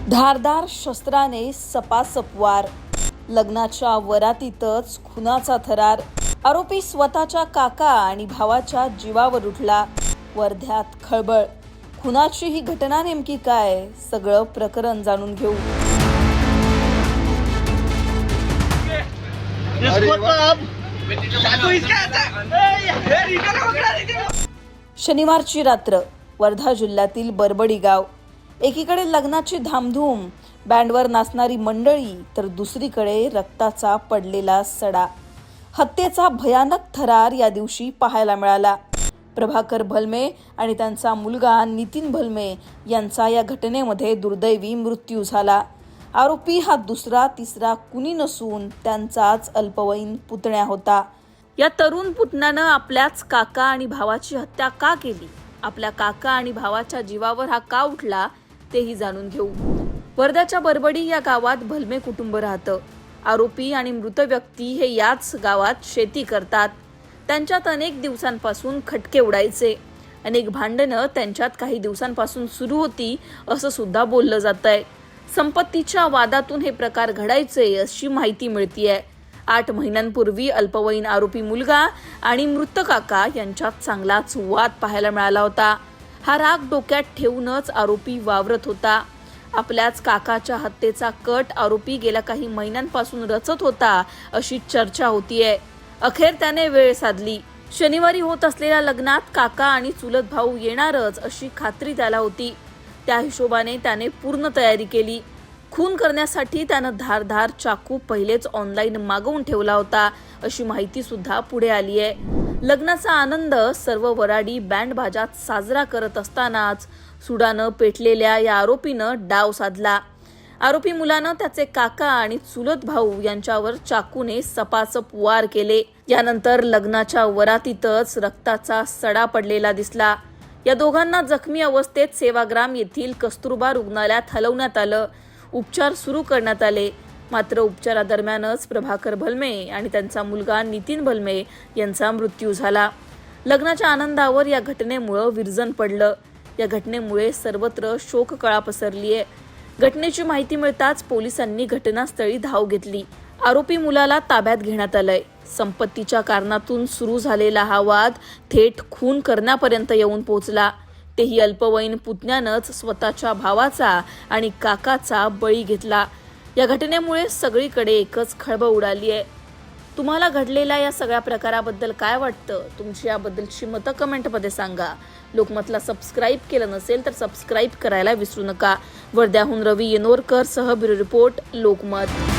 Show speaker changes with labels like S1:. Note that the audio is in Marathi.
S1: धारदार शस्त्राने सपासप वार, लग्नाच्या वरातीतच खुनाचा थरार. आरोपी स्वतःच्या काका आणि भावाच्या जीवावर उठला. वर्ध्यात खळबळ. खुनाची ही घटना नेमकी काय, सगळं प्रकरण जाणून घेऊ. शनिवारची रात्र, वर्धा जिल्ह्यातील बरबडी गाव. एकीकडे लग्नाची धामधूम, बँडवर नाचणारी मंडळी, तर दुसरीकडे रक्ताचा पडलेला सडा. हत्येचा भयानक थरार या दिवशी पाहायला मिळाला. प्रभाकर भलमे आणि त्यांचा मुलगा नितीन भलमे यांचा या घटनेमध्ये दुर्दैवी मृत्यू झाला. आरोपी हा दुसरा तिसरा कुणी नसून त्यांचाच अल्पवयीन पुतण्या होता. या तरुण पुतण्यानं आपल्याच काका आणि भावाची हत्या का केली, आपल्या काका आणि भावाच्या जीवावर हा का उठला, तेही जाणून घेऊ. वर्ध्याच्या बरबडी या गावात भलमे कुटुंब राहतं. आरोपी आणि मृत व्यक्ती हे याच गावात शेती करतात. त्यांच्यात अनेक दिवसांपासून खटके उडायचे. अनेक भांडणं त्यांच्यात काही दिवसांपासून सुरू होती असं सुद्धा बोललं जातंय. संपत्तीच्या वादातून हे प्रकार घडायचे अशी माहिती मिळतीये. 8 महिन्यांपूर्वी अल्पवयीन आरोपी मुलगा आणि मृत काका यांच्यात चांगलाच वाद पाहायला मिळाला होता. हा राग डोक्यात ठेवूनच आरोपी वावरत होता. आपल्याच काकाच्या हत्येचा कट आरोपी गेल्या काही महिन्यांपासून रचत होता अशी चर्चा होतीये. अखेर त्याने वेळ साधली. शनिवारी होत असलेल्या लग्नात काका आणि चुलत भाऊ येणारच अशी खात्री त्याला होती. त्या हिशोबाने त्याने पूर्ण तयारी केली. खून करण्यासाठी त्यानं धारदार चाकू पहिलेच ऑनलाईन मागवून ठेवला होता अशी माहिती सुद्धा पुढे आली आहे. लग्नाचा आनंद सर्व वराडी बँड बाजात साजरा करत असतानाच सुडानं पेटलेल्या या आरोपीनं डाव साधला. आरोपी मुलानं त्याचे काका आणि चुलत भाऊ यांच्यावर चाकूने सपासप वार केले. यानंतर लग्नाच्या वरातीतच रक्ताचा सडा पडलेला दिसला. या दोघांना जखमी अवस्थेत सेवाग्राम येथील कस्तुरबा रुग्णालयात हलवण्यात आलं. उपचार सुरू करण्यात आले. मात्र उपचारादरम्यानच प्रभाकर भलमे आणि त्यांचा मुलगा नितीन भलमे यांचा मृत्यू झाला. लग्नाच्या आनंदावर या घटनेमुळे विरजन पडलं. या घटनेमुळे सर्वत्र शोककळा पसरली आहे. घटनेची माहिती मिळताच पोलिसांनी घटनास्थळी धाव घेतली. आरोपी मुलाला ताब्यात घेण्यात आलंय. संपत्तीच्या कारणातून सुरू झालेला हा वाद थेट खून करण्यापर्यंत येऊन पोहोचला. तेही अल्पवयीन पुतण्यानंच स्वतःच्या भावाचा आणि काकाचा बळी घेतला. या घटनेमुळे सगळीकडे एकच खळबळ उडाली आहे. तुम्हाला घडलेल्या या सगळ्या प्रकाराबद्दल काय वाटतं, तुमची याबद्दलची मतं कमेंटमध्ये सांगा. लोकमतला सबस्क्राईब केलं नसेल तर सबस्क्राईब करायला विसरू नका. वर्ध्याहून रवी येनोरकर सह ब्युरो रिपोर्ट, लोकमत.